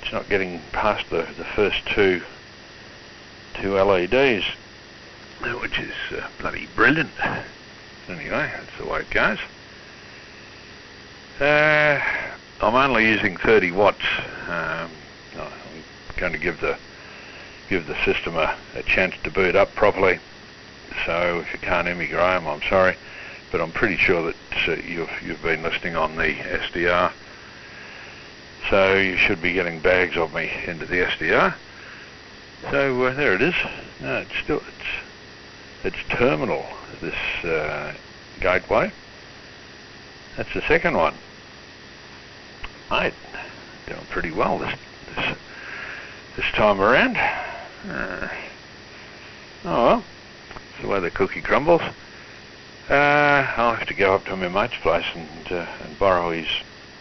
it's not getting past the first two LEDs, which is bloody brilliant. Anyway, that's the way it goes. I'm only using 30 watts. I'm going to give the system a chance to boot up properly. So if you can't hear me, Graham, I'm sorry, but I'm pretty sure that you've been listening on the SDR. So you should be getting bags of me into the SDR. So there it is. No, it's terminal, this gateway. That's the second one. Mate, doing pretty well this time around. Oh well, it's the way the cookie crumbles. I'll have to go up to my mate's place and borrow his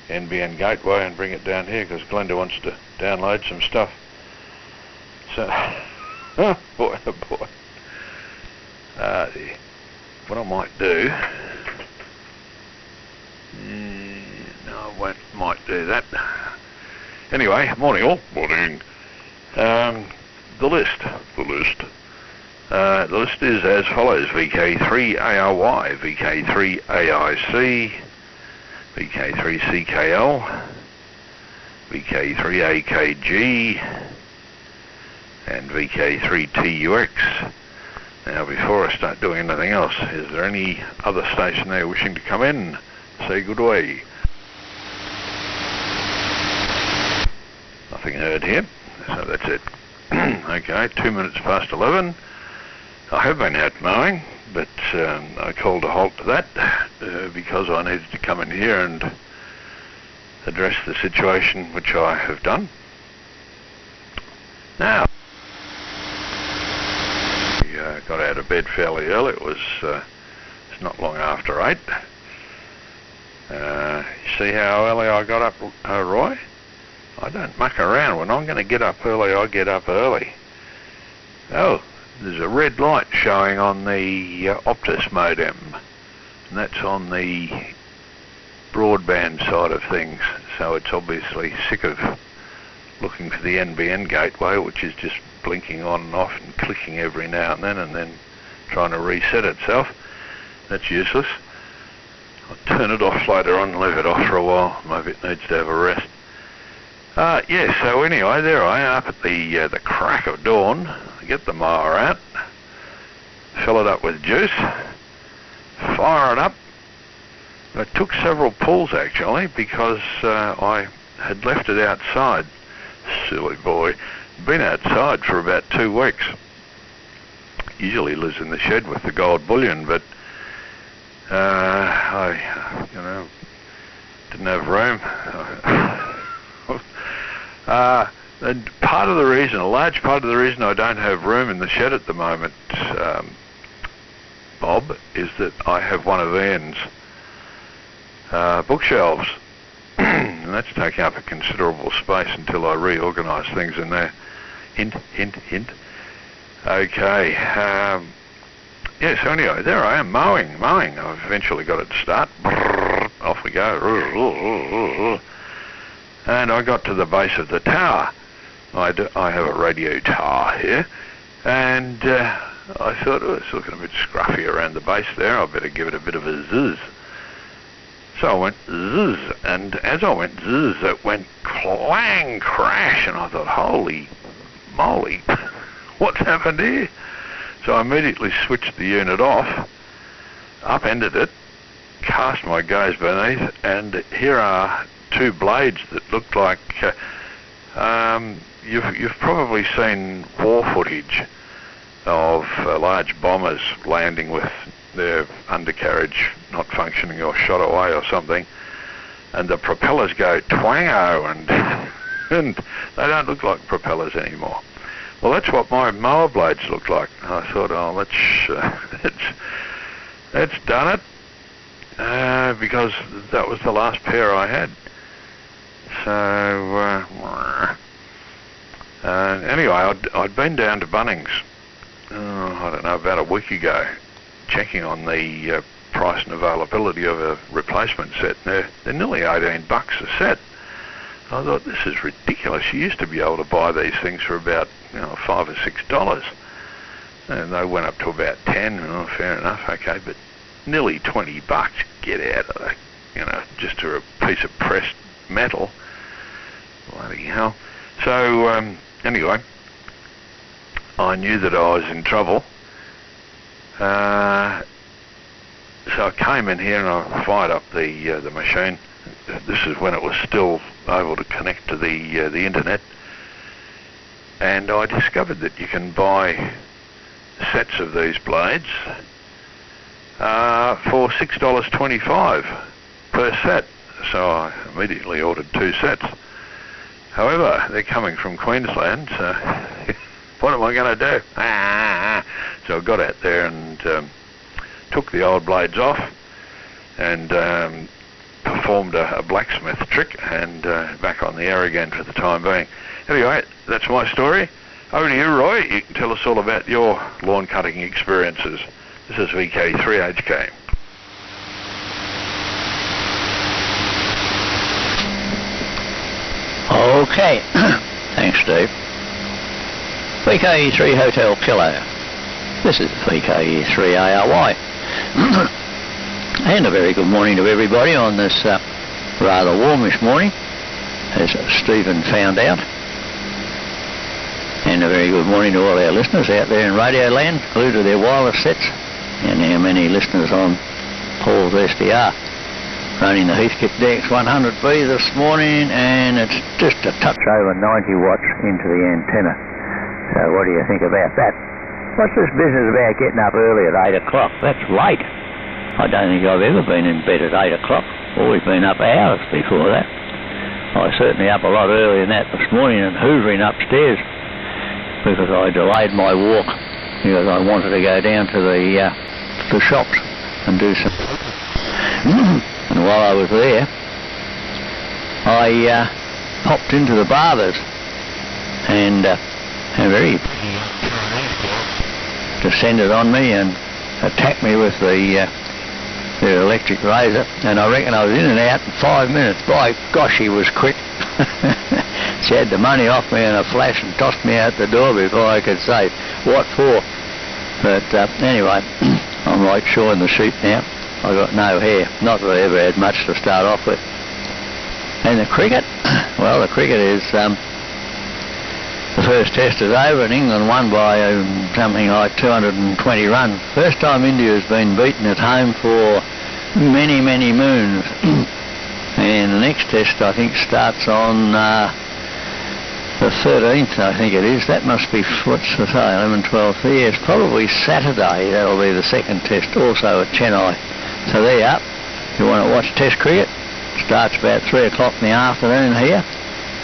NBN gateway and bring it down here, because Glenda wants to download some stuff. So, oh boy, what I might do, no, I might do that. Anyway, morning all, morning. The list is as follows: VK3ARY, VK3AIC, VK3CKL, VK3AKG, and VK3TUX. Now, before I start doing anything else, is there any other station there wishing to come in? Say good way. Nothing heard here, so that's it. Okay, 2 minutes past 11. I have been out mowing, but I called a halt to that because I needed to come in here and address the situation, which I have done. Now, I got out of bed fairly early. It's not long after 8. You see how early I got up, Roy? I don't muck around. When I'm going to get up early, I get up early. Oh, there's a red light showing on the Optus modem, and that's on the broadband side of things, so it's obviously sick of looking for the NBN gateway, which is just blinking on and off and clicking every now and then trying to reset itself. That's useless. I'll turn it off later on and leave it off for a while. Maybe it needs to have a rest. Yeah, so anyway, there I am up at the crack of dawn. I get the mower out, fill it up with juice, fire it up. It took several pulls actually, because I had left it outside. Silly boy. Been outside for about 2 weeks. Usually lives in the shed with the gold bullion, but I didn't have room. And a large part of the reason I don't have room in the shed at the moment, Bob, is that I have one of Ian's bookshelves, and that's taking up a considerable space until I reorganise things in there. Hint, hint, hint. Okay. Yeah, so anyway, there I am, mowing. I've eventually got it to start. Off we go. And I got to the base of the tower. I have a radio tower here, and I thought, oh, it's looking a bit scruffy around the base there. I better give it a bit of a zzz. So I went zzz, and as I went zzz, it went clang, crash, and I thought, holy moly, what's happened here? So I immediately switched the unit off, upended it, cast my gaze beneath, and here are 2 blades that look like, you've probably seen war footage of large bombers landing with their undercarriage not functioning or shot away or something, and the propellers go twango, and they don't look like propellers anymore. Well, that's what my mower blades look like. I thought, oh, that's done it, because that was the last pair I had. So, anyway, I'd been down to Bunnings, I don't know, about a week ago, checking on the price and availability of a replacement set. They're nearly $18 a set. I thought, this is ridiculous. You used to be able to buy these things for about, $5 or $6. And they went up to about 10. Oh, fair enough, okay, but nearly $20. Get out of there. Just for a piece of pressed metal. Bloody hell. So, anyway, I knew that I was in trouble. So I came in here and I fired up the machine. This is when it was still able to connect to the internet. And I discovered that you can buy sets of these blades for $6.25 per set. So I immediately ordered 2 sets. However, they're coming from Queensland, so what am I going to do? So I got out there and took the old blades off and performed a blacksmith trick and back on the air again for the time being. Anyway, that's my story. Over to you, Roy. You can tell us all about your lawn cutting experiences. This is VK3HK. Okay, thanks Steve. VK3 Hotel Kilo. This is VK3ARY. And a very good morning to everybody on this rather warmish morning, as Stephen found out. And a very good morning to all our listeners out there in Radio Land, glued to their wireless sets, and our many listeners on Paul's SDR. Running the Heathcote DX100B this morning, and it's just a touch over 90 watts into the antenna. So what do you think about that? What's this business about getting up early at 8 o'clock? That's late. I don't think I've ever been in bed at 8 o'clock. Always been up hours before that. I was certainly up a lot earlier than that this morning and hoovering upstairs because I delayed my walk because I wanted to go down to the shops and do some... And while I was there, I popped into the barbers and very descended on me and attacked me with their electric razor, and I reckon I was in and out in 5 minutes. By gosh, he was quick. She had the money off me in a flash and tossed me out the door before I could say what for. But anyway, I'm right sure in the sheep now. I got no hair, not that I ever had much to start off with. And the cricket, well, the cricket is, the first test is over and England won by something like 220 runs. First time India has been beaten at home for many, many moons. And the next test, I think, starts on the 13th, I think it is. That must be, what's the say, 11, 12, yes, probably Saturday. That'll be the second test, also at Chennai. So there you are. If you want to watch Test cricket, it starts about 3 o'clock in the afternoon here,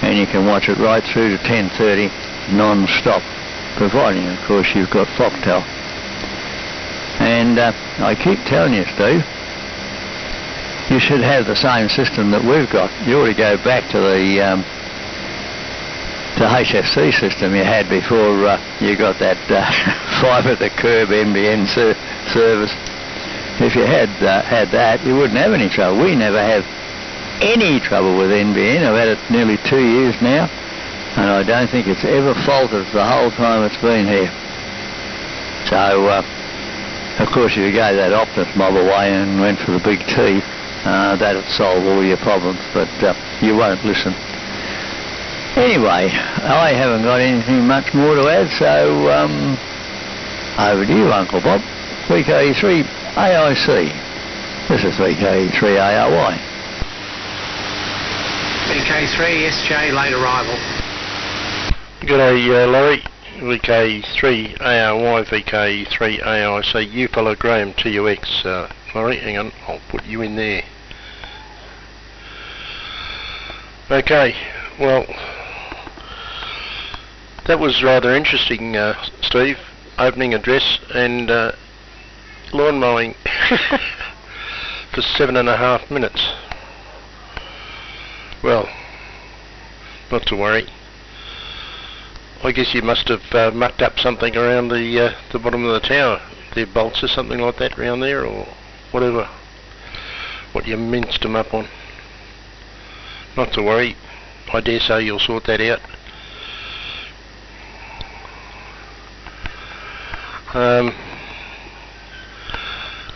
and you can watch it right through to 10:30 non-stop, providing, of course, you've got Foxtel. And I keep telling you, Steve, you should have the same system that we've got. You ought to go back to the HFC system you had before you got that fibre to curb NBN service. If you had that, you wouldn't have any trouble. We never have any trouble with NBN. I've had it nearly 2 years now, and I don't think it's ever faltered the whole time it's been here. So, of course, if you go that Optus mob away and went for the big T, that'd solve all your problems, but you won't listen. Anyway, I haven't got anything much more to add, so over to you, Uncle Bob. VK3 AIC. This is VK3 ARY. VK3 SJ, late arrival. G'day, Larry. VK3 ARY, VK3 AIC. You follow Graham TUX. Larry, hang on, I'll put you in there. Okay, well, that was rather interesting, Steve. Opening address and lawn mowing for 7.5 minutes. Well, not to worry. I guess you must have mucked up something around the bottom of the tower. There bolts or something like that around there, or whatever. What you minced them up on. Not to worry. I dare say you'll sort that out.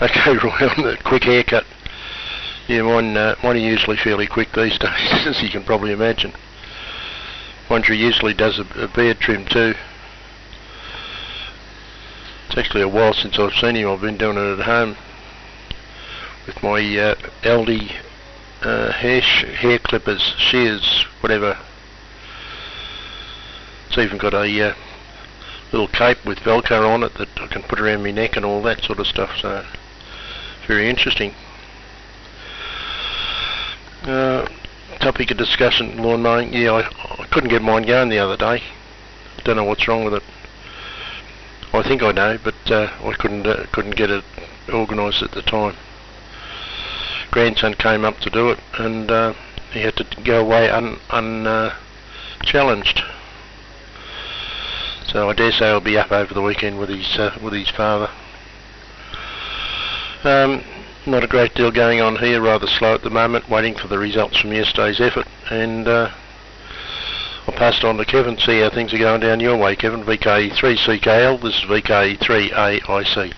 Okay, Roy, on the quick haircut. Yeah, mine are usually fairly quick these days, as you can probably imagine. Wondry usually does a beard trim too. It's actually a while since I've seen him. I've been doing it at home with my Aldi hair clippers, shears, whatever. It's even got a little cape with Velcro on it that I can put around my neck and all that sort of stuff, so very interesting. Topic of discussion, lawn mowing. Yeah, I couldn't get mine going the other day. Don't know what's wrong with it. I think I know, but I couldn't get it organised at the time. Grandson came up to do it, and he had to go away unchallenged. So I dare say I'll be up over the weekend with his father. Not a great deal going on here, rather slow at the moment, waiting for the results from yesterday's effort, and I'll pass it on to Kevin, see how things are going down your way, Kevin. VK3CKL, this is VK3AIC.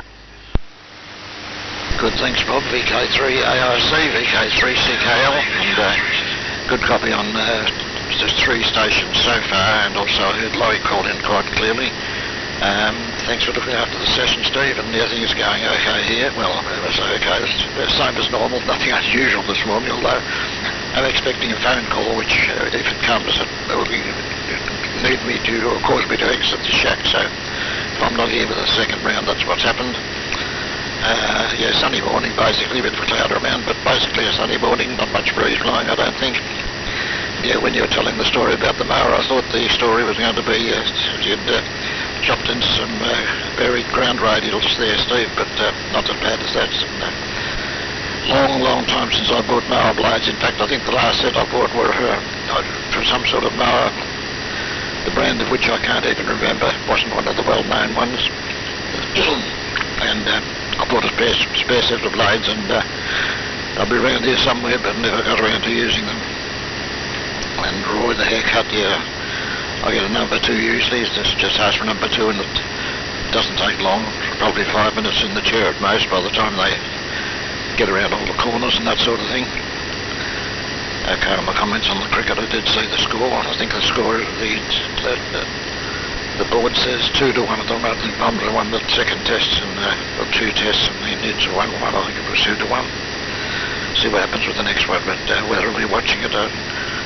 Good, thanks Bob. VK3AIC, VK3CKL, and good copy on just 3 stations so far, and also I heard Laurie called in quite clearly. Thanks for looking after the session, Steve, and everything is going okay here. Well, I say okay, it's the same as normal, nothing unusual this morning, although I'm expecting a phone call, which if it comes, it will need me to, or cause me to exit the shack, so if I'm not here for the second round, that's what's happened. Yeah, sunny morning basically, a bit of a cloud around, but basically a sunny morning, not much breeze blowing, I don't think. Yeah, when you were telling the story about the mower, I thought the story was going to be you'd chopped in some buried ground radials there, Steve, but not as bad as that. Long time since I bought mower blades. In fact, I think the last set I bought were from some sort of mower, the brand of which I can't even remember. It wasn't one of the well-known ones. And I bought a spare set of blades, and they'll be around here somewhere, but never got around to using them. And Roy, the haircut, yeah, I get a number 2 usually. It's just ask for number 2, and it doesn't take long, probably 5 minutes in the chair at most by the time they get around all the corners and that sort of thing. Okay, my comments on the cricket, I did see the score. I think the score, the board says 2-1 at the moment. I think Bombers won the second test, and 2 tests, and the Indians won 1. I think it was 2-1. See what happens with the next one, but whether I'll be watching it, I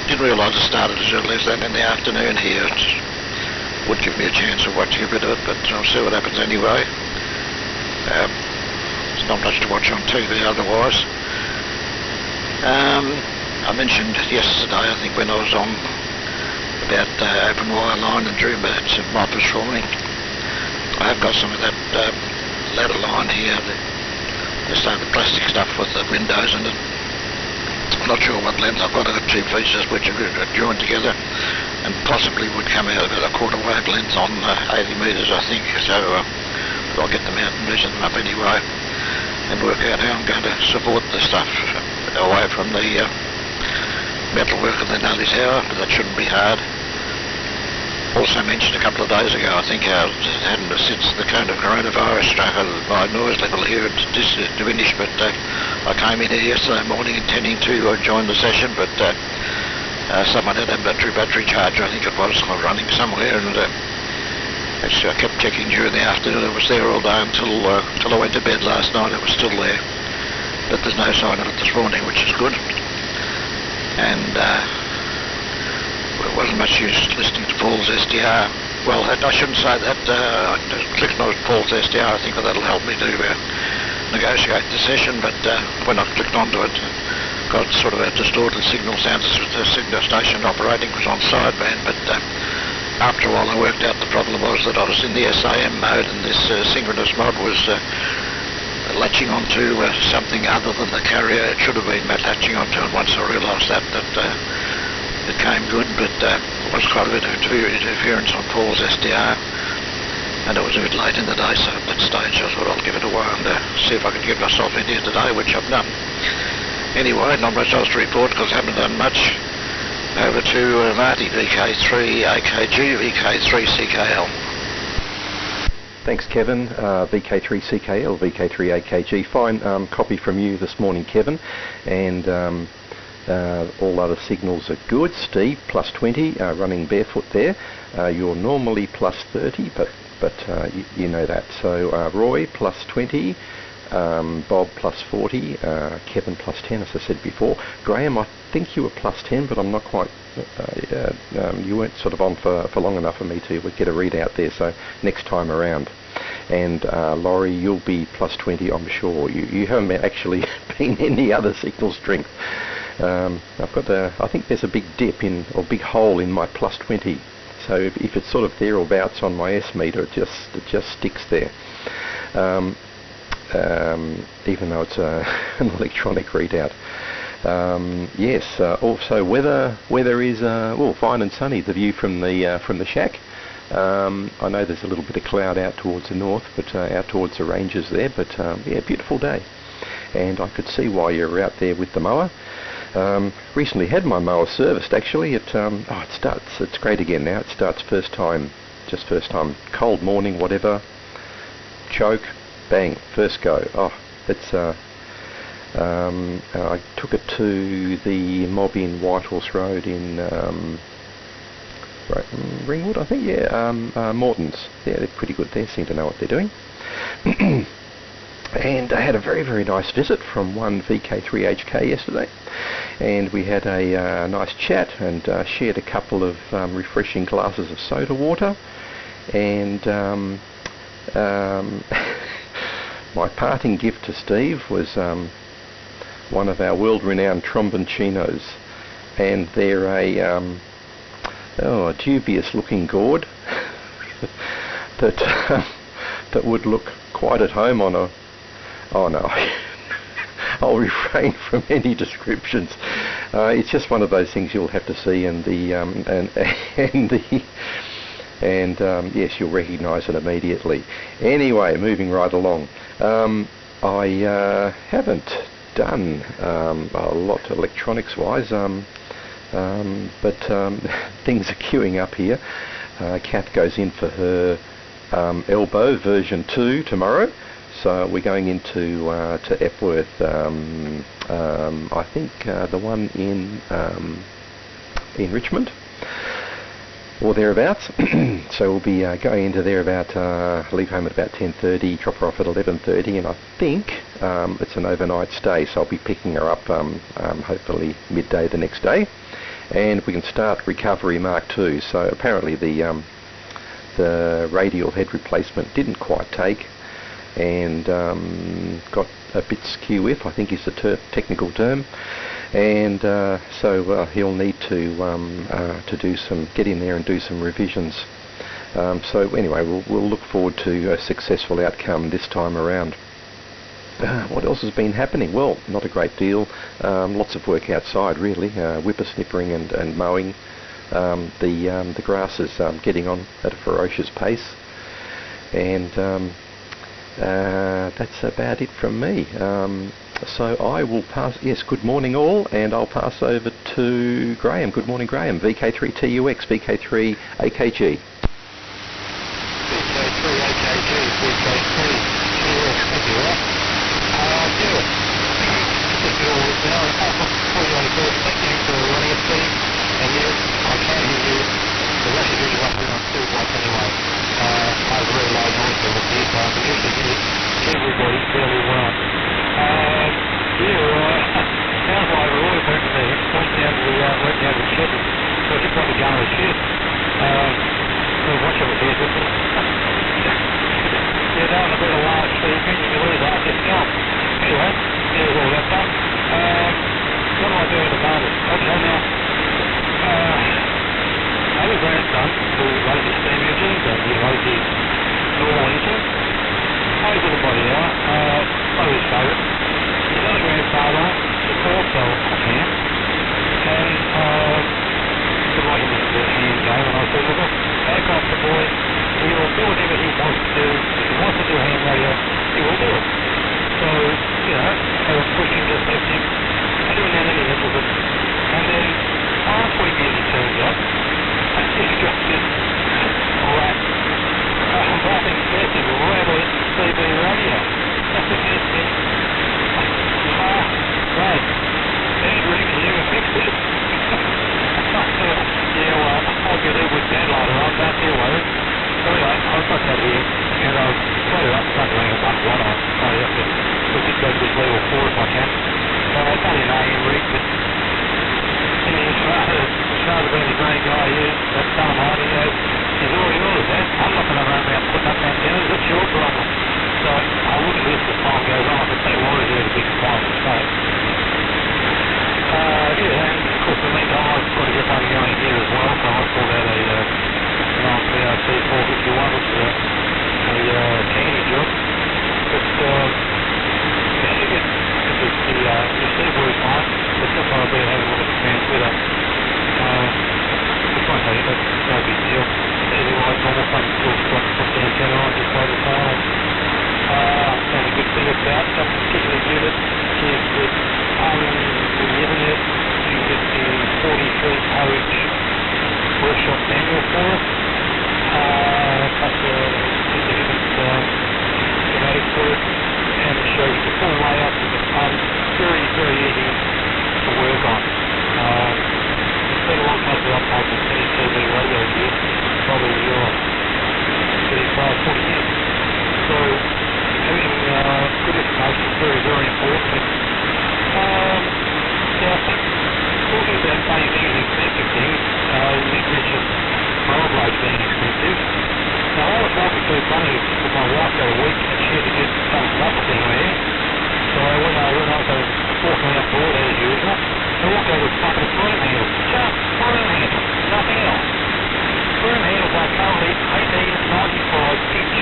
didn't realise it started as early as that in the afternoon here. It would give me a chance of watching a bit of it, but I'll see what happens anyway. There's not much to watch on TV otherwise. I mentioned yesterday, I think when I was on, about open wire line and drew about some moppers for me. I have got some of that ladder line here, the plastic stuff with the windows in it. I'm not sure what length I've got. I've got 2 pieces which are joined together and possibly would come out about a quarter wavelength on 80 metres, I think. So I'll get them out and measure them up anyway and work out how I'm going to support the stuff away from the metalwork of the Nelly Tower, but that shouldn't be hard. Also mentioned a couple of days ago, I think, how since the kind of coronavirus struck, my noise level here had diminished, but I came in here yesterday morning intending to join the session, but someone had a battery charger, I think it was, running somewhere, and actually I kept checking during the afternoon. It was there all day until I went to bed last night. It was still there, but there's no sign of it this morning, which is good. And it wasn't much use listening to Paul's SDR. Well, I shouldn't say that. I clicked on Paul's SDR, I think that'll help me to negotiate the session, but when I clicked onto it, got sort of a distorted signal, sounds as if the signal station operating was on sideband, but after a while I worked out the problem was that I was in the SAM mode, and this synchronous mod was latching onto something other than the carrier it should have been latching onto, and once I realised that it came good, but there was quite a bit of interference on Paul's SDR, and it was a bit late in the day, so at that stage I thought I'll give it a while and see if I can get myself in here today, which I've done. Anyway, not much else to report because I haven't done much. Over to Marty, VK3 AKG, VK3 CKL. Thanks, Kevin. VK3CKL, VK3AKG. Fine copy from you this morning, Kevin. And all other signals are good. Steve, +20, running barefoot there. You're normally +30, but you know that. So Roy, +20. Bob, +40. Kevin, +10, as I said before. Graham, I think you were +10, but I'm not quite... you weren't sort of on for long enough for me to get a readout there, so next time around. And Laurie, you'll be +20, I'm sure. You haven't actually been any other signal strength. I've got I think there's a big dip or big hole in my +20. So if it's sort of thereabouts on my S meter, it just sticks there. Even though it's an electronic readout. Yes. Also, weather is fine and sunny. The view from the shack. I know there's a little bit of cloud out towards the north, but out towards the ranges there. But yeah, beautiful day. And I could see why you're out there with the mower. Recently had my mower serviced. Actually, it starts. It's great again now. It starts first time. Cold morning, whatever. Choke. Bang, first go. Oh, it's I took it to the mob in Whitehorse Road in Ringwood, I think. Yeah, Morton's. Yeah, they're pretty good. They seem to know what they're doing. And I had a very, very nice visit from one VK3HK yesterday, and we had a nice chat and shared a couple of refreshing glasses of soda water, and my parting gift to Steve was one of our world-renowned tromboncinos, and they're a dubious-looking gourd that would look quite at home on a... Oh no, I'll refrain from any descriptions. It's just one of those things you'll have to see, and yes, you'll recognise it immediately. Anyway, moving right along. I haven't done a lot electronics-wise, but things are queuing up here. Kath goes in for her elbow version 2 tomorrow, so we're going into to Epworth. I think the one in Richmond, or thereabouts. So we'll be going into there about, leave home at about 10:30, drop her off at 11:30, and I think it's an overnight stay, so I'll be picking her up hopefully midday the next day, and we can start recovery Mark 2. So apparently the radial head replacement didn't quite take, and got a bit skew-if, I think is the technical term. And so he'll need to get in there and do some revisions. So anyway, we'll look forward to a successful outcome this time around. What else has been happening? Well, not a great deal. Lots of work outside, really. Whippersnippering and mowing. The grass is getting on at a ferocious pace. And that's about it from me. So I will pass... Yes, good morning all, and I'll pass over to Graham. Good morning, Graham. VK3TUX, VK3AKG. VK3AKG, VK3TUX, thank you, right? Thank you for running it, Steve. And yes, I can hear you. The rest of you roughly on 2 watts anyway. I have a really low noise level here, so I can usually hear everybody fairly well. Sounds like we're all about to went down to the shed, so I just want to go in the shed. So watch over there, just yeah, that was a bit of a large tree, you can lose that, just jump. Anyway, there's all that done. What do I do at the moment? Okay, now, I have a grandson who runs the steam engines and he runs the normal engines. Plays with the body out, one of his favourites. His other grandfather is also a fan, and would like him to do a hand game, and I said, look, back off the boy, he will do whatever he wants to do. If he wants to do a ham radio, he will do it. So, I would push him, just lift him, every now and then he nipples it, and then last weekend it turns out, I just got this rat nothing massive rattling CB radio. That's the best thing. Right. Andrew, can you ever fix this? Yeah, well, I'll get in with Dad later on, don't you worry. Anyway, I've got that here, and I'll put it up, start laying it up one on. So I have to just go to this level 4 if I can. So it's only an AM rig, but in the Australia being the great guy he is, that's Tom Hardy, he's all yours, eh? I'm not going to run around putting up antennas, that's your problem. So I'll look at this as time goes on, but they worry there's a big fire mistake. Yeah, and of course in the meantime I've got to get one going here as well, so I pulled out an old PRC 451, which is a candy job. But man, you get the receiver works fine, but that's why I've been having a look at the transmitter. Just won't tell you, that's no big deal. Easy wise, normal fun, still got the antenna on, just play the phone. And a good thing about that particular unit is that on the internet you get the 43-page workshop manual for it, plus a significant schematic for it, and it shows the full layout of the pump. Very, very easy to work on. It's been a long time to update the CB radio here, probably 35, 40 years. So having good information is very, very important. I think talking about phasing and expensive things, you did mention motor blades being expensive. Now I was walking through Bunnings with my wife the other week and she had to get some rubber thing there. So when I was walking out board as usual, I walked over with a bucket of broom handles. Just broom handles, nothing else. Broom handles are currently $18.95 each.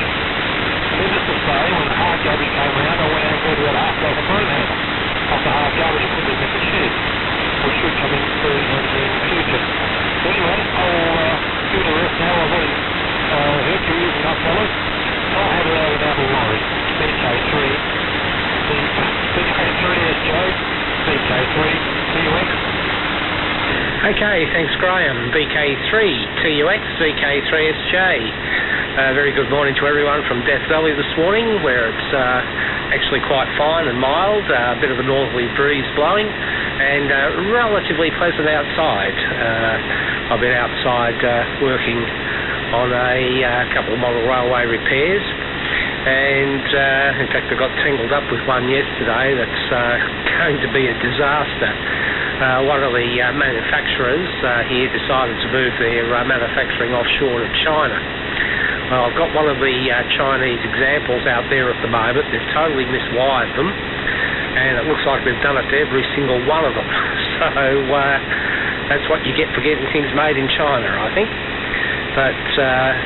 Needless to say, when the hard garbage came around, I went out and bought about half a dozen broom handles. Off the hard garbage and put them in the shed, which should come in very handy in the future. So anyway, I'll do the rest now. I've already heard you using up fellas. I'll have it out of the lorry. BK3, BK3SJ, BK3 TUX. Okay, thanks Graham. BK3 TUX, BK3SJ. Very good morning to everyone from Death Valley this morning, where it's actually quite fine and mild, a bit of a northerly breeze blowing, and relatively pleasant outside. I've been outside working on a couple of model railway repairs, and in fact I got tangled up with one yesterday that's going to be a disaster. One of the manufacturers here decided to move their manufacturing offshore to China. Well, I've got one of the Chinese examples out there at the moment. They've totally miswired them, and it looks like they've done it to every single one of them. So that's what you get for getting things made in China, I think. But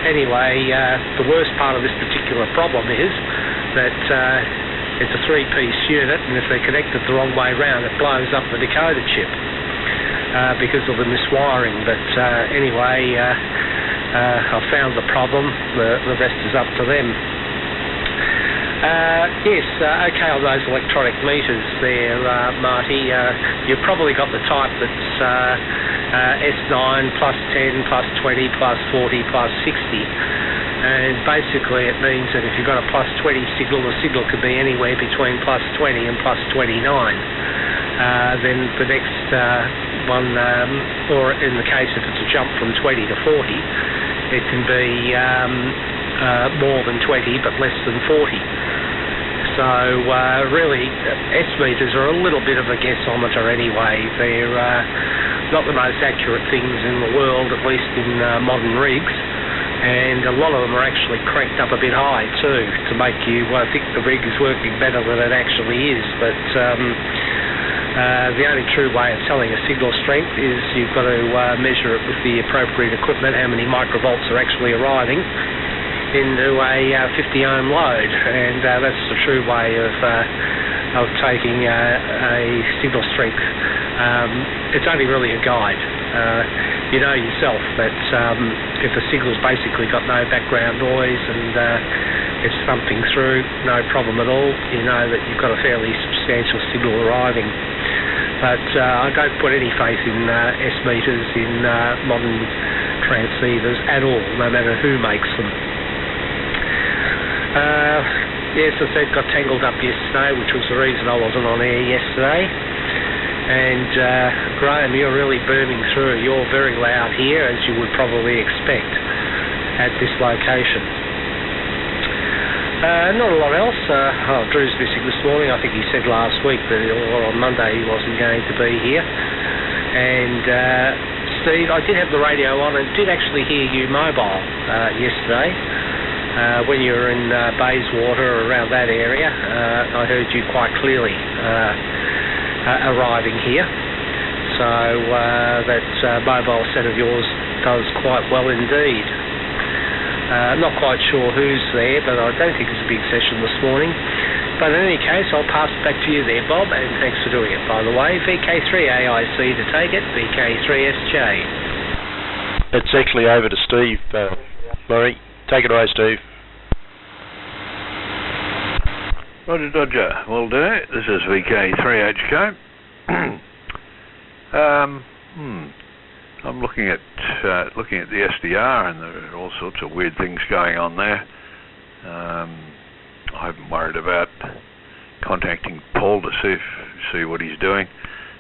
anyway, the worst part of this particular problem is that it's a three-piece unit, and if they're connected the wrong way round, it blows up the decoder chip because of the miswiring. But anyway, I've found the problem. The rest is up to them. Yes, okay on those electronic meters there, Marty. You've probably got the type that's S9 plus 10 plus 20 plus 40 plus 60. And basically it means that if you've got a plus 20 signal, the signal could be anywhere between plus 20 and plus 29. Then the next one, or in the case if it's a jump from 20 to 40, it can be more than 20 but less than 40. So really, S-meters are a little bit of a guessometer anyway. They're not the most accurate things in the world, at least in modern rigs. And a lot of them are actually cranked up a bit high too, to make you think the rig is working better than it actually is. But the only true way of telling a signal strength is you've got to measure it with the appropriate equipment, how many microvolts are actually arriving into a 50 ohm load, and that's the true way of taking a signal strength. It's only really a guide. You know yourself that if the signal's basically got no background noise and it's thumping through, no problem at all, you know that you've got a fairly substantial signal arriving. But I don't put any faith in S-meters in modern transceivers at all, no matter who makes them. Yes, as I said, got tangled up yesterday, which was the reason I wasn't on air yesterday. And Graham, you're really booming through. You're very loud here, as you would probably expect at this location. Not a lot else. Drew's missing this morning. I think he said last week that, or on Monday, he wasn't going to be here. And Steve, I did have the radio on and did actually hear you mobile yesterday. When you were in Bayswater or around that area, I heard you quite clearly arriving here. So that mobile set of yours does quite well indeed. I'm not quite sure who's there, but I don't think it's a big session this morning. But in any case, I'll pass it back to you there, Bob, and thanks for doing it, by the way. VK3AIC to take it, VK3SJ. It's actually over to Steve, Murray. Take it away, Steve. Roger, Dodger. Will do. This is VK3HK. I'm looking at the SDR, and there are all sorts of weird things going on there. I haven't worried about contacting Paul to see what he's doing,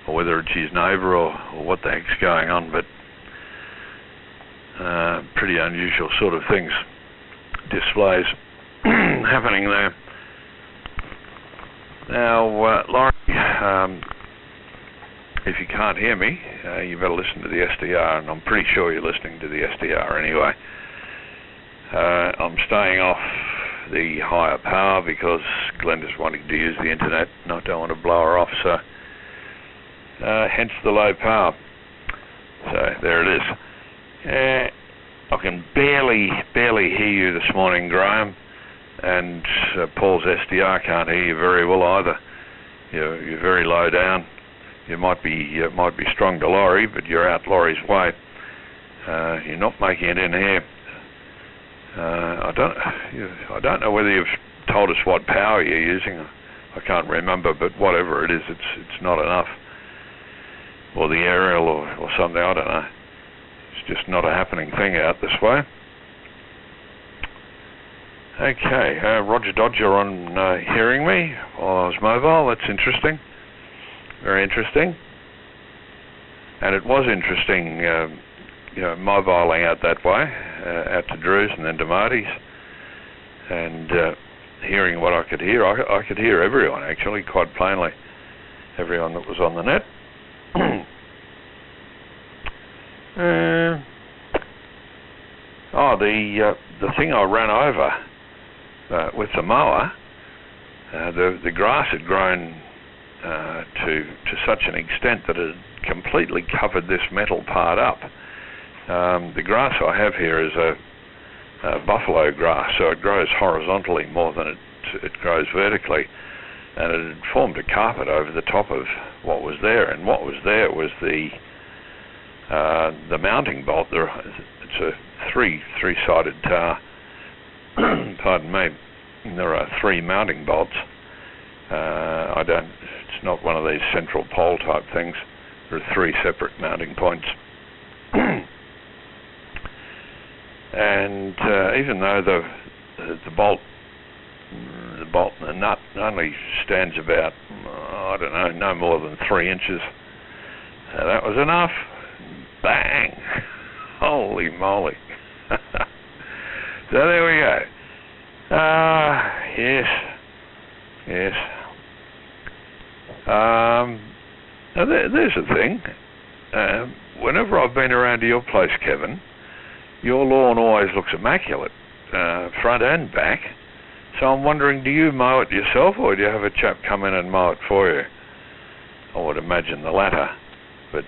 or whether it's his neighbour or what the heck's going on. But pretty unusual sort of things, displays happening there. Now, Laurie, if you can't hear me, you better listen to the SDR, and I'm pretty sure you're listening to the SDR anyway. I'm staying off the higher power because Glenda's wanting to use the internet, and I don't want to blow her off, so hence the low power. So there it is. I can barely hear you this morning, Graham, and Paul's SDR can't hear you very well either. You're very low down. You might be strong to Laurie, but you're out Laurie's way. You're not making it in here. I don't know whether you've told us what power you're using. I can't remember, but whatever it is, it's not enough. Or the aerial or something, I don't know. It's just not a happening thing out this way. Okay, Roger Dodger on hearing me while I was mobile. That's interesting. Very interesting. And it was interesting, mobiling out that way, out to Drew's and then to Marty's, and hearing what I could hear. I could hear everyone, actually, quite plainly. Everyone that was on the net. The thing I ran over with the mower, the grass had grown to such an extent that it had completely covered this metal part up. The grass I have here is a buffalo grass, so it grows horizontally more than it grows vertically, and it had formed a carpet over the top of what was there. And what was there was the mounting bolt. It's a three-sided tower. Pardon me. There are 3 mounting bolts. It's not one of these central pole type things. There are 3 separate mounting points. And even though the bolt and the nut only stands about, I don't know, no more than 3 inches, that was enough. Bang! Holy moly! So there we go. Yes. Now there's a thing. Whenever I've been around to your place, Kevin, your lawn always looks immaculate, front and back. So I'm wondering, do you mow it yourself, or do you have a chap come in and mow it for you? I would imagine the latter, but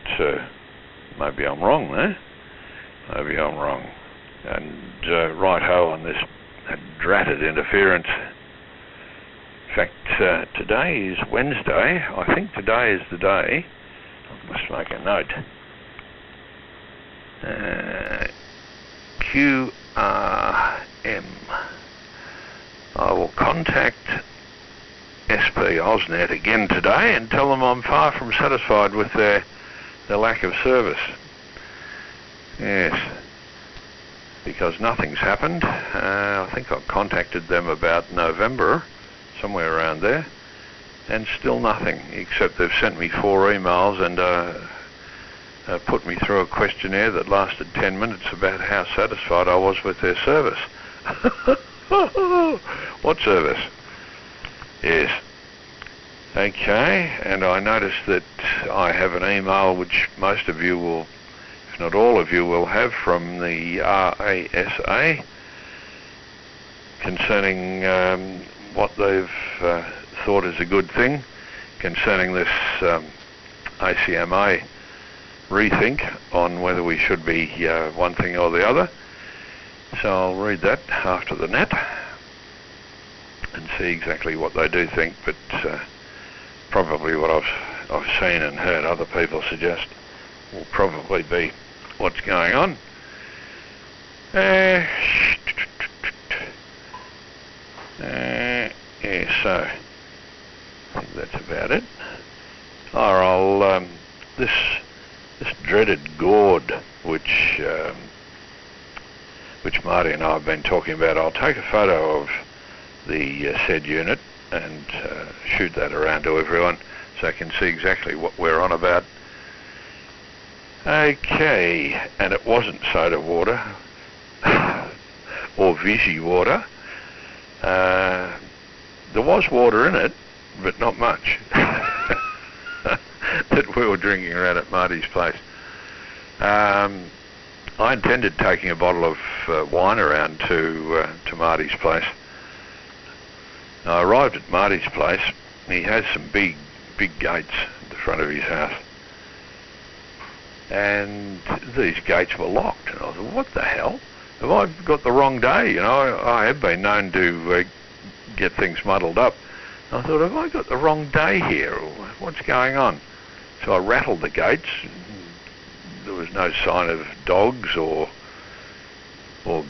maybe I'm wrong there. Maybe I'm wrong. And right-ho on this dratted interference. In fact, today is Wednesday. I think today is the day. I must make a note. QRM. I will contact SP Ausnet again today and tell them I'm far from satisfied with their lack of service. Yes, because nothing's happened. I think I've contacted them about November, somewhere around there, and still nothing, except they've sent me 4 emails and put me through a questionnaire that lasted 10 minutes about how satisfied I was with their service. What service? Yes. Okay, and I noticed that I have an email which most of you will, if not all of you, will have from the RASA concerning what they've thought is a good thing concerning this ACMA rethink on whether we should be one thing or the other. So I'll read that after the net and see exactly what they do think, but probably what I've seen and heard other people suggest will probably be what's going on. Yeah, so I think that's about it. I'll this dreaded gourd, which Marty and I have been talking about, I'll take a photo of the said unit and shoot that around to everyone so they can see exactly what we're on about. Okay, and it wasn't soda water or Vichy water. There was water in it, but not much, that we were drinking around at Marty's place. I intended taking a bottle of wine around to Marty's place. I arrived at Marty's place. He has some big gates at the front of his house, and these gates were locked. And I thought, what the hell? Have I got the wrong day? You know, I have been known to get things muddled up. I thought, have I got the wrong day here? Or what's going on? So I rattled the gates. There was no sign of dogs or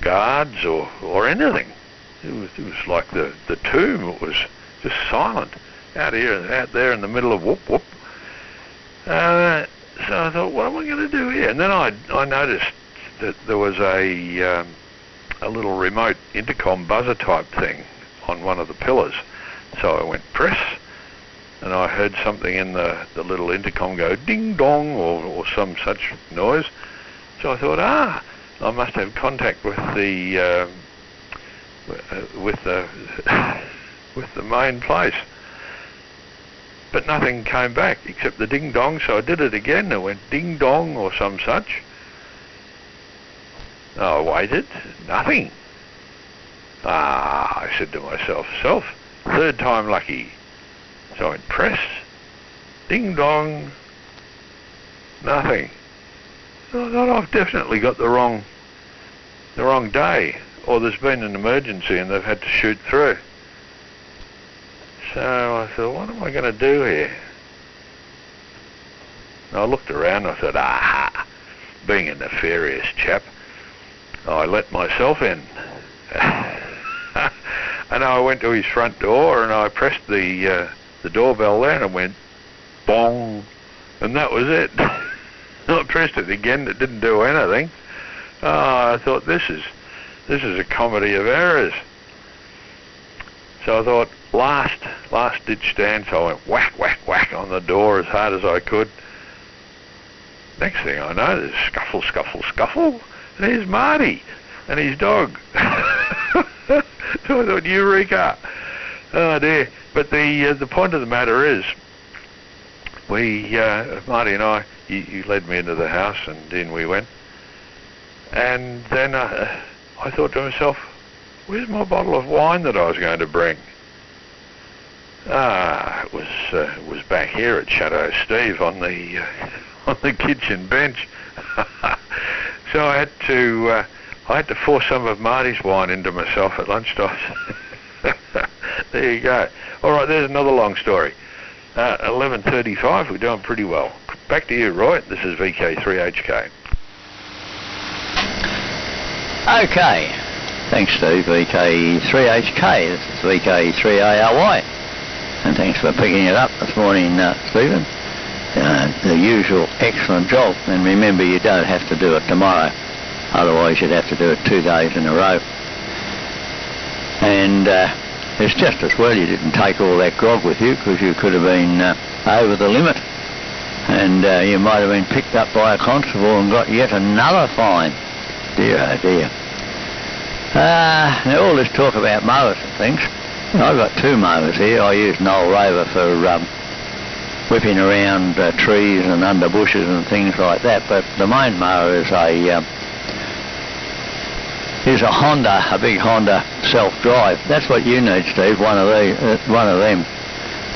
guards or anything. It was like the tomb. It was just silent out there in the middle of whoop whoop. So I thought, what am I going to do here? And then I noticed that there was a little remote intercom buzzer type thing on one of the pillars. So I went press, and I heard something in the little intercom go ding dong or some such noise. So I thought, I must have contact with the with the main place. But nothing came back except the ding dong. So I did it again. It went ding dong or some such. I waited, nothing. I said to myself, third time lucky. So I went press, ding dong, nothing. So I thought, I've definitely got the wrong day, or there's been an emergency and they've had to shoot through. So I thought, what am I going to do here? And I looked around and I thought, being a nefarious chap, I let myself in. And I went to his front door and I pressed the doorbell there and it went bong, and that was it. I pressed it again, it didn't do anything. I thought, this is a comedy of errors. So I thought, last ditch stand, so I went whack, whack, whack on the door as hard as I could. Next thing I know, there's scuffle, scuffle, scuffle, and here's Marty and his dog. So I thought, eureka! Oh dear. But the point of the matter is, Marty and I, you led me into the house and in we went. And then I thought to myself, where's my bottle of wine that I was going to bring? It was back here at Shadow Steve on the kitchen bench. So I had to force some of Marty's wine into myself at lunchtime. There you go. All right, there's another long story. 11:35, we're doing pretty well. Back to you, Roy. This is VK3HK. Okay. Thanks, Steve. VK3HK. This is VK3ARY. And thanks for picking it up this morning, Stephen. The usual excellent job. And remember, you don't have to do it tomorrow. Otherwise, you'd have to do it 2 days in a row. And it's just as well you didn't take all that grog with you, because you could have been over the limit. And you might have been picked up by a constable and got yet another fine. Dear, oh dear. Now all this talk about mowers and things. I've got 2 mowers here. I use an old Rover for whipping around trees and under bushes and things like that. But the main mower is a Honda, a big Honda self-drive. That's what you need, Steve. One of them.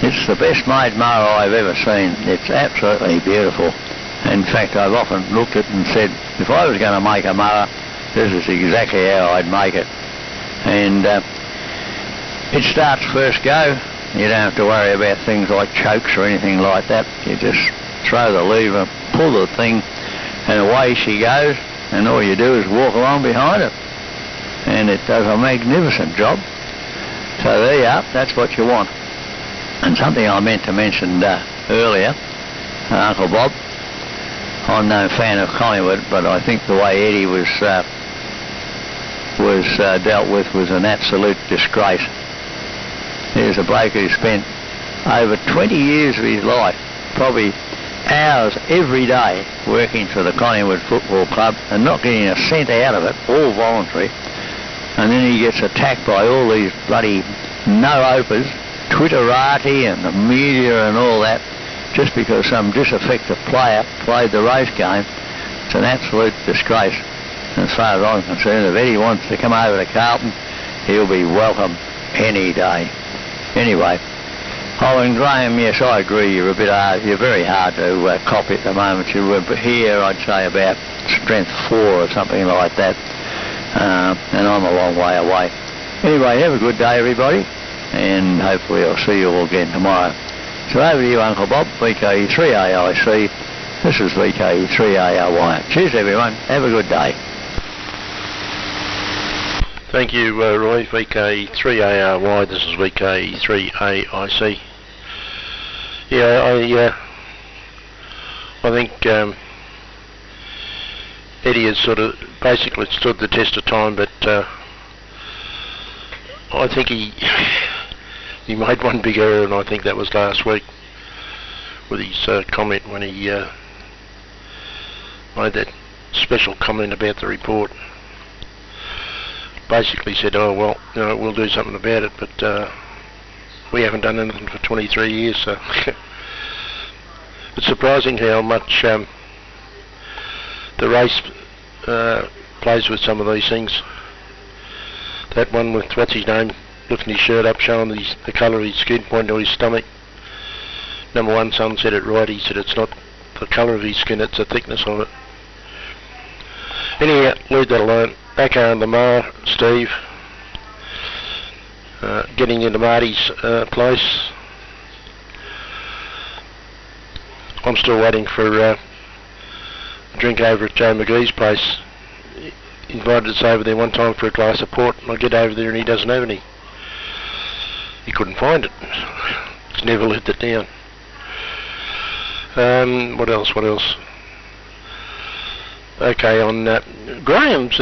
It's the best made mower I've ever seen. It's absolutely beautiful. In fact, I've often looked at it and said, if I was going to make a mower, this is exactly how I'd make it. And it starts first go. You don't have to worry about things like chokes or anything like that. You just throw the lever, pull the thing, and away she goes. And all you do is walk along behind it. And it does a magnificent job. So there you are. That's what you want. And something I meant to mention earlier, Uncle Bob, I'm no fan of Collingwood, but I think the way Eddie was dealt with was an absolute disgrace. Here's a bloke who spent over 20 years of his life, probably hours every day, working for the Collingwood Football Club and not getting a cent out of it, all voluntary. And then he gets attacked by all these bloody no-opers, Twitterati and the media and all that, just because some disaffected player played the race game. It's an absolute disgrace. And as far as I'm concerned, if Eddie wants to come over to Carlton, he'll be welcome any day. Anyway, and Graham, yes, I agree, you're a bit hard, you're very hard to copy at the moment. You were here, I'd say, about strength 4 or something like that. And I'm a long way away. Anyway, have a good day, everybody, and hopefully I'll see you all again tomorrow. So over to you, Uncle Bob, VK3AIC. This is VK3ARY. Cheers, everyone. Have a good day. Thank you, Roy. VK3ARY. This is VK3AIC. Yeah, I think Eddie has sort of basically stood the test of time, but I think he made one big error, and I think that was last week with his comment when he made that special comment about the report. Basically said, oh well, you know, we'll do something about it, but we haven't done anything for 23 years, so it's surprising how much the race plays with some of these things. That one with, what's his name, lifting his shirt up, showing the colour of his skin, pointing to his stomach. Number one son said it right. He said it's not the colour of his skin, it's the thickness of it. Anyway, leave that alone. Back on the mower, Steve. Getting into Marty's place. I'm still waiting for a drink over at Joe McGee's place. He invited us over there one time for a glass of port, and I get over there and he doesn't have any. He couldn't find it. He's never lived it down. What else? Okay, on Graham's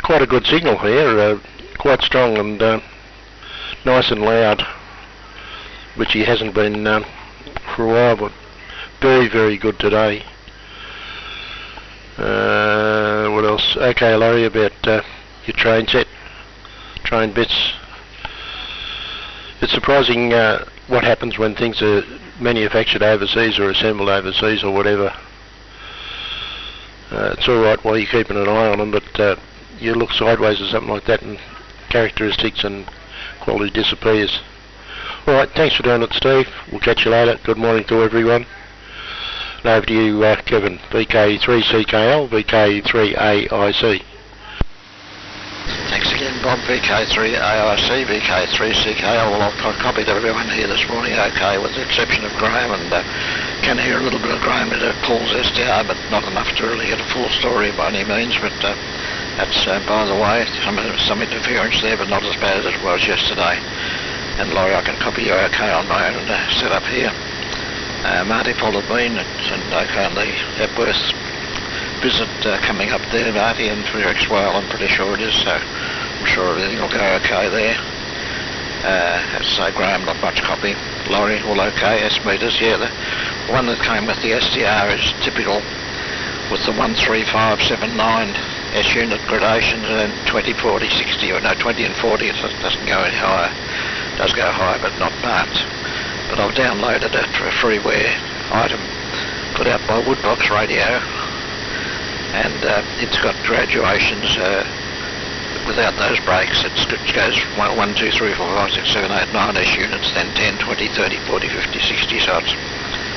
quite a good signal here, quite strong and nice and loud, which he hasn't been for a while, but very, very good today. What else? Okay, Laurie, about your train set, train bits. It's surprising what happens when things are manufactured overseas or assembled overseas or whatever. It's alright while you're keeping an eye on them, but you look sideways or something like that and characteristics and quality disappears. Alright, thanks for doing it, Steve. We'll catch you later. Good morning to everyone. And over to you, Kevin. VK3CKL, VK3AIC. Thanks again, Bob. VK3AIC, VK3CKL. Well, I've copied everyone here this morning, okay, with the exception of Graham, and can hear a little bit of Graham at Paul's SDR, but not enough to really get a full story by any means. But that's, by the way, some interference there, but not as bad as it was yesterday. And Laurie, I can copy you okay on my own setup here. Marty followed me, and okay on the Epworth visit coming up there, Marty, and for your ex-whale, I'm pretty sure it is, so I'm sure everything will go okay there. As I say, Graham, not much copy. Laurie, all okay. S-meters, yeah, the one that came with the SDR is typical with the 13579 S-unit gradations, and 20, 40, 60, or no, 20 and 40, it doesn't go any higher. It does go higher, but not much. But I've downloaded it for a freeware item put out by Woodbox Radio, and it's got graduations without those breaks. It goes 1, 2, 3, 4, 5, 6, 7, 8, 9 S units, then 10, 20, 30, 40, 50, 60, so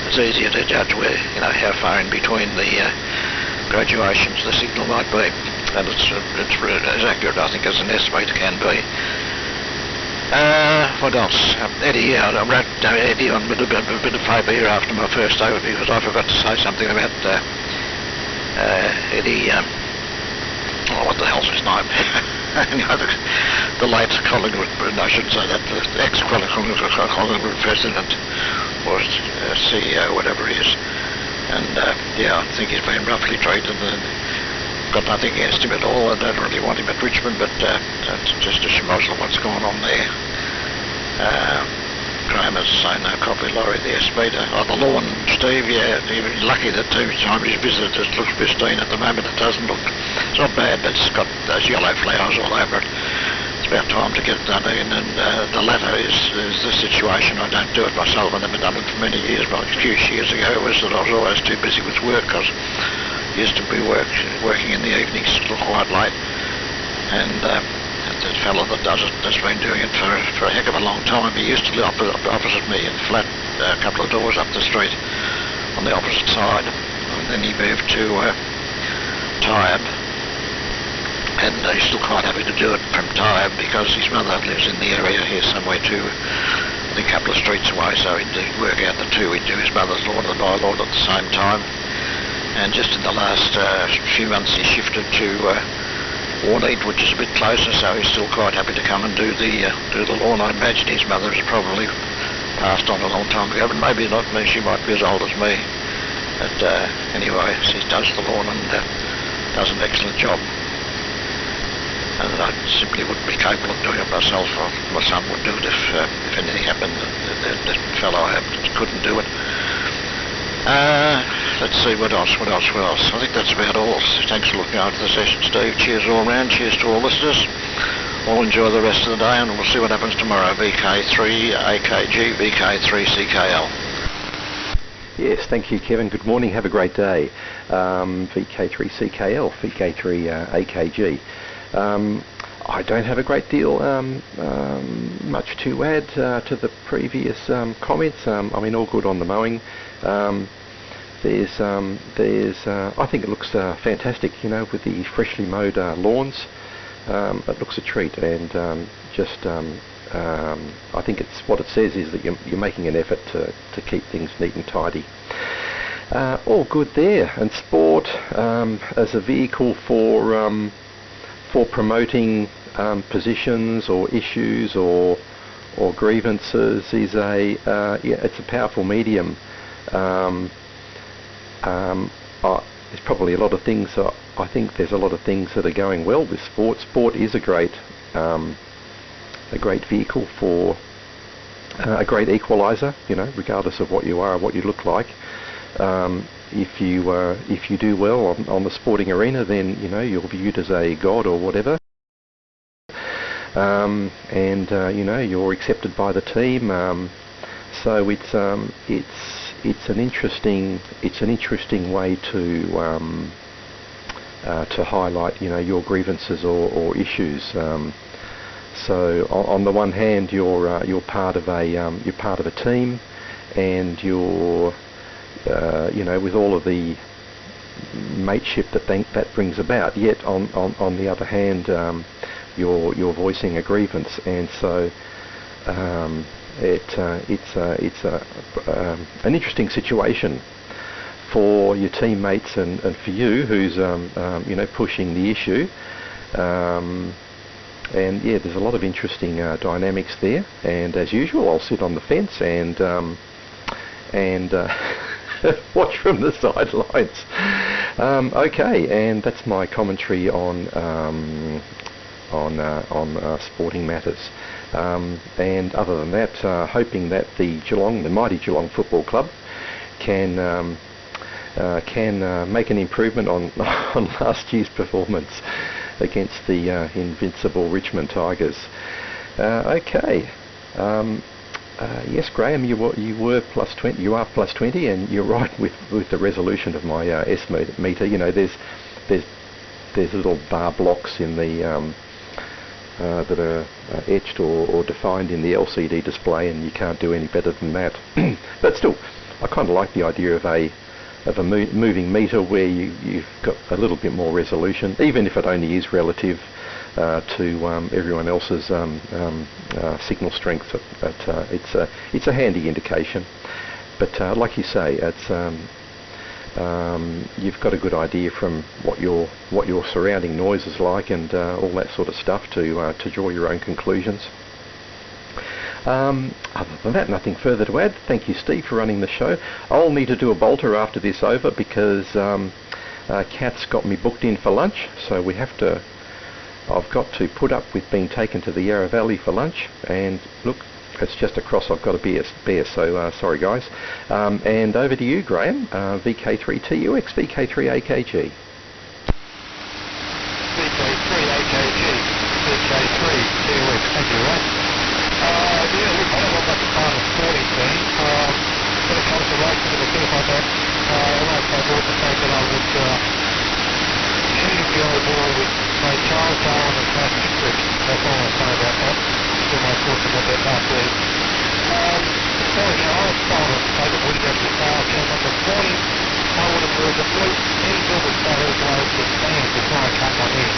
it's easier to judge where, how far in between the graduations the signal might be, and it's as accurate, I think, as an estimator can be. What else? Eddie, I wrote Eddie on a bit of paper here after my first overview, because I forgot to say something about Eddie, what the hell's his name? The late Collingwood, no, I shouldn't say that, the ex-Collingwood president, or CEO, whatever he is. And I think he's been roughly treated, and got nothing against him at all. I don't really want him at Richmond, but just a schmozzle what's going on there. Graham, as I say, no copy. Laurie, the S-meter. Oh, the lawn, Steve, yeah, you're lucky that every time he's visited it looks pristine. At the moment it doesn't look, it's not bad, but it's got those yellow flowers all over it. It's about time to get it done in, and the latter is the situation. I don't do it myself. I've never done it for many years. My excuse years ago was that I was always too busy with work, because I used to be working in the evenings till quite late, and the fellow that does it has been doing it for a heck of a long time. He used to live opposite me in a flat a couple of doors up the street on the opposite side, and then he moved to Tyab, and he's still quite happy to do it from Tyab because his mother lives in the area here somewhere too, I think a couple of streets away, so he'd work out the two. He'd do his mother's lawn and my lawn at the same time. And just in the last few months he shifted to Warneat, which is a bit closer, so he's still quite happy to come and do the lawn. I imagine his mother has probably passed on a long time ago, but maybe not. I mean, she might be as old as me. But anyway, he does the lawn and does an excellent job. And I simply wouldn't be capable of doing it myself, or my son would do it if anything happened. The fellow I couldn't do it. Let's see, what else? I think that's about all. Thanks for looking after the session, Steve. Cheers all round. Cheers to all listeners. All enjoy the rest of the day, and we'll see what happens tomorrow. VK3 AKG, VK3 CKL. Yes, thank you, Kevin. Good morning. Have a great day. VK3 CKL, VK3 AKG. I don't have a great deal much to add to the previous comments. I mean, all good on the mowing. I think it looks fantastic, with the freshly mowed lawns. It looks a treat, and I think it's what it says is that you're making an effort to keep things neat and tidy. All good there. And sport as a vehicle for promoting positions or issues or grievances is it's a powerful medium. There's probably a lot of things. I think there's a lot of things that are going well with sport. Sport is a great vehicle for a great equaliser. Regardless of what you are, or what you look like. If you do well on the sporting arena, then you're viewed as a god or whatever. You're accepted by the team. So it's an interesting way to highlight your grievances or issues. So on the one hand, you're part of a team, and you're with all of the mateship that brings about. Yet on the other hand, you're voicing a grievance, and so it's an interesting situation for your teammates and for you, who's pushing the issue. and yeah, there's a lot of interesting dynamics there. And as usual, I'll sit on the fence and watch from the sidelines. Okay, and that's my commentary on sporting matters. And other than that, hoping that the mighty Geelong Football Club can make an improvement on last year's performance against the invincible Richmond Tigers. Okay. Yes, Graham, you were plus 20. You are plus 20, and you're right with the resolution of my S meter. You know, there's little bar blocks in the that are etched or defined in the LCD display, and you can't do any better than that. But still, I kind of like the idea of a moving meter where you've got a little bit more resolution, even if it only is relative to everyone else's signal strength. But it's a handy indication. But like you say, it's you've got a good idea from what your surrounding noise is like and all that sort of stuff to draw your own conclusions. Other than that, nothing further to add. Thank you, Steve, for running the show. I'll need to do a bolter after this over because Kat's got me booked in for lunch, so I've got to put up with being taken to the Yarra Valley for lunch, and look, it's just across. I've got to bear, so sorry guys. And over to you, Graham. VK3TUX, VK3AKG. VK3AKG, VK3TUX, thank you, Ray. Yeah, look, I don't know about the part of sporting thing. When it comes to racing and things like that, I like to avoid the fact that I would choose to go aboard with, say, Charles Darwin and Plastic Trick. That's all I'll say about that. Still my thoughts about that last week. So, you know, I was told to take a woody up to the car, count number 40. I would have moved at least any double starter blades with fans before I cut my head.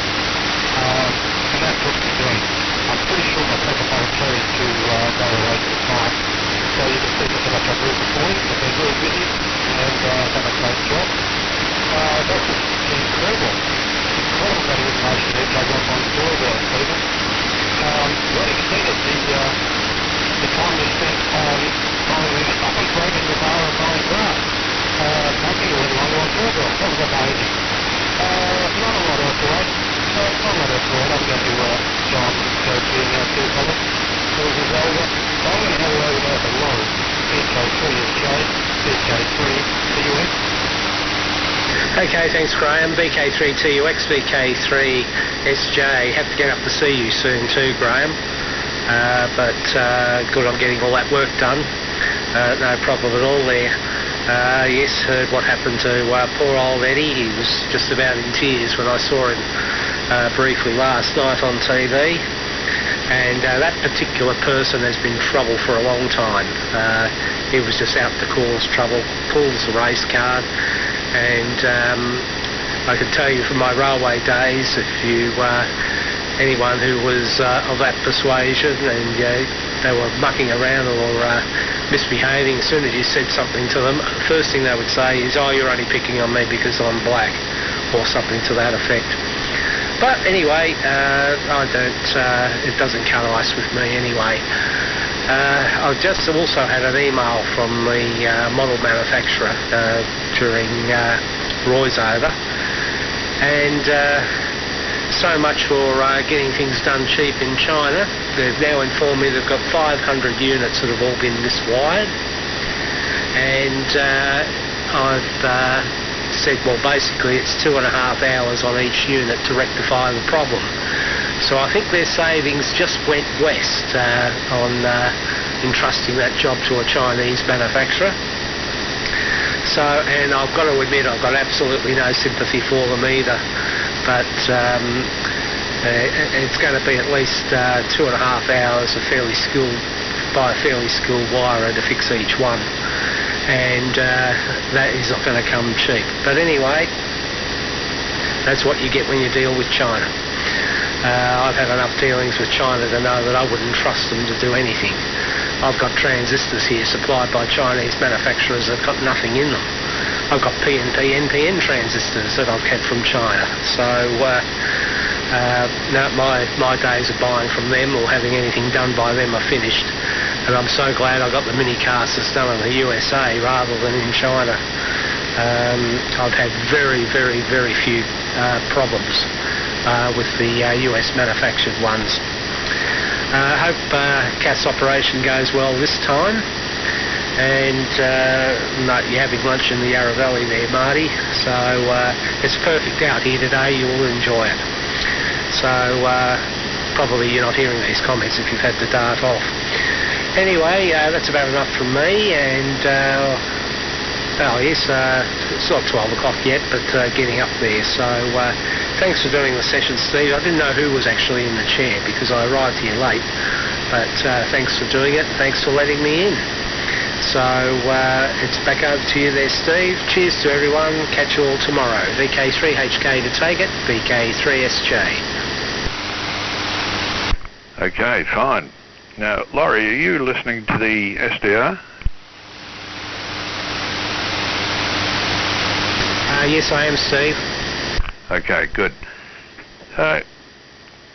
And that's what we're doing. I'm pretty sure my sacrifice carries to go away to the time. So you can see that I've got moved before you. I've been very busy and done a great job. That's just incredible. Incredible amount of information that goes on the story about it, Stephen. What exceeded the time we spent on upgrading the bar and buying grass. Nothing went along like doorbell. That was amazing. Not a lot else to add. Not a lot else to add. I'm going to John go to now too, Thomas. So this is over. So I'm going to have it over there for long. VK3SJ, VK3TUX. Okay, thanks Graham. VK3TUX, VK3SJ. Have to get up to see you soon too, Graham. But good on getting all that work done. No problem at all there. Yes, heard what happened to poor old Eddie. He was just about in tears when I saw him briefly last night on TV. And that particular person has been trouble for a long time. He was just out to cause trouble, pulls the race card. And I can tell you from my railway days, if you anyone who was of that persuasion and they were mucking around or misbehaving, as soon as you said something to them, the first thing they would say is, oh, you're only picking on me because I'm black, or something to that effect. But anyway, I don't, it doesn't cut ice with me anyway. I've just also had an email from the model manufacturer during Roy's over, and so much for getting things done cheap in China. They've now informed me they've got 500 units that have all been miswired, and I've said, well, basically it's 2.5 hours on each unit to rectify the problem. So I think their savings just went west on entrusting that job to a Chinese manufacturer. So, and I've got to admit, I've got absolutely no sympathy for them either. But it's going to be at least 2.5 hours of by a fairly skilled wirer to fix each one. And that is not going to come cheap. But anyway, that's what you get when you deal with China. I've had enough dealings with China to know that I wouldn't trust them to do anything. I've got transistors here supplied by Chinese manufacturers that have got nothing in them. I've got PNP, NPN transistors that I've had from China. So Now my days of buying from them or having anything done by them are finished, and I'm so glad I got the mini casters done in the USA rather than in China. I've had very, very, very few problems with the US manufactured ones. I hope Cat's operation goes well this time, and you're having lunch in the Yarra Valley there, Marty, so it's perfect out here today. You'll enjoy it. So probably you're not hearing these comments if you've had to dart off. Anyway, that's about enough from me, and yes, it's not 12 o'clock yet, but getting up there. So thanks for doing the session, Steve. I didn't know who was actually in the chair because I arrived here late, but thanks for doing it. Thanks for letting me in. So it's back over to you there, Steve. Cheers to everyone. Catch you all tomorrow. VK3HK to take it, VK3SJ. Okay, fine. Now, Laurie, are you listening to the SDR? Yes, I am, Steve. Okay, good.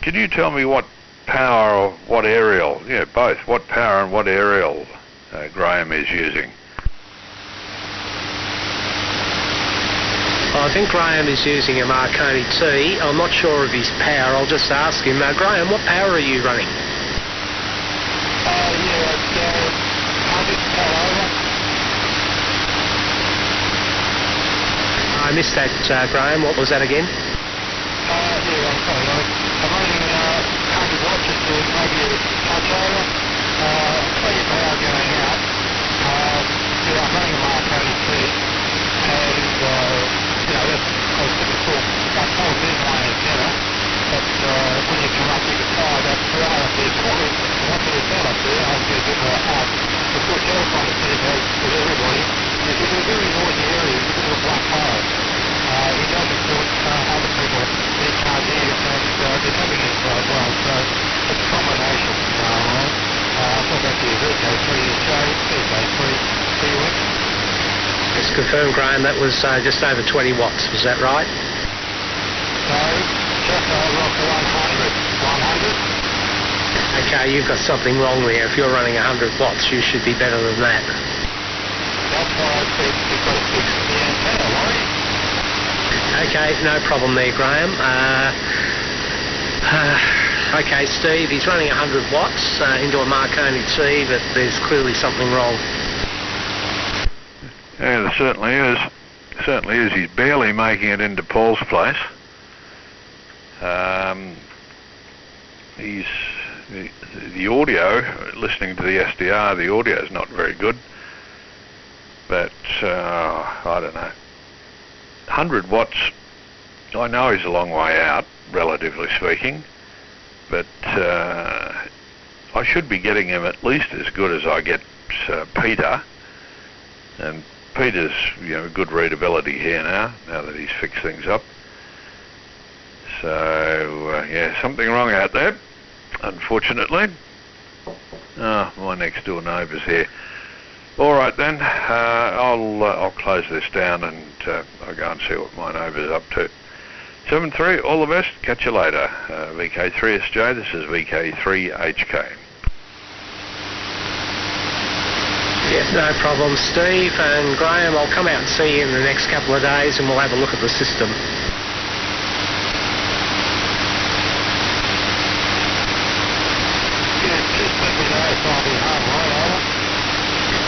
Can you tell me what power or what aerial, both, what power and what aerial Graham is using? I think Graham is using a Marconi T. I'm not sure of his power. I'll just ask him. Graham, what power are you running? I missed that, Graham. What was that again? I'm running 100 watts at the maybe touch over. Plenty of power going out. I'm running a Marconi T, and I was thinking for about 4 bit line antenna, but when you come up you can fire that through up there. Once it is done up there, I'll get a bit more out. Of course, the other kind of thing is with everybody, if it's a very noisy area, it's a bit of a black hole. He doesn't put other people they can't hear, and they're coming in quite well, so it's a combination. I'll talk about the VK3SJ, VK3TUX. Just confirm, Graham, that was just over 20 watts, was that right? No, just over 100. Okay, you've got something wrong there. If you're running 100 watts, you should be better than that. That's why I said you've got to fix the antenna, right? Okay, no problem there, Graham. Okay, Steve, he's running 100 watts into a Marconi T, but there's clearly something wrong. Yeah, there certainly is. Certainly is. He's barely making it into Paul's place. The audio, listening to the SDR, the audio is not very good. But, I don't know. 100 watts, I know he's a long way out, relatively speaking, but I should be getting him at least as good as I get Peter, and Peter's good readability here now that he's fixed things up. So yeah, something wrong out there, unfortunately. Oh, my next door neighbour's here. All right then, I'll close this down and I'll go and see what my neighbour's up to. 7-3, all the best, catch you later. VK3SJ, this is VK3HK. Yes, no problem, Steve. And Graham, I'll come out and see you in the next couple of days and we'll have a look at the system.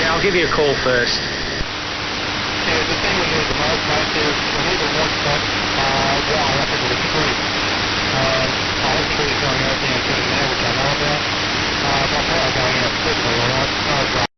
Yeah, I'll give you a call first. Yeah, the thing we need the most, mate, is we need to watch that wire up into the tree. I have trees going out there and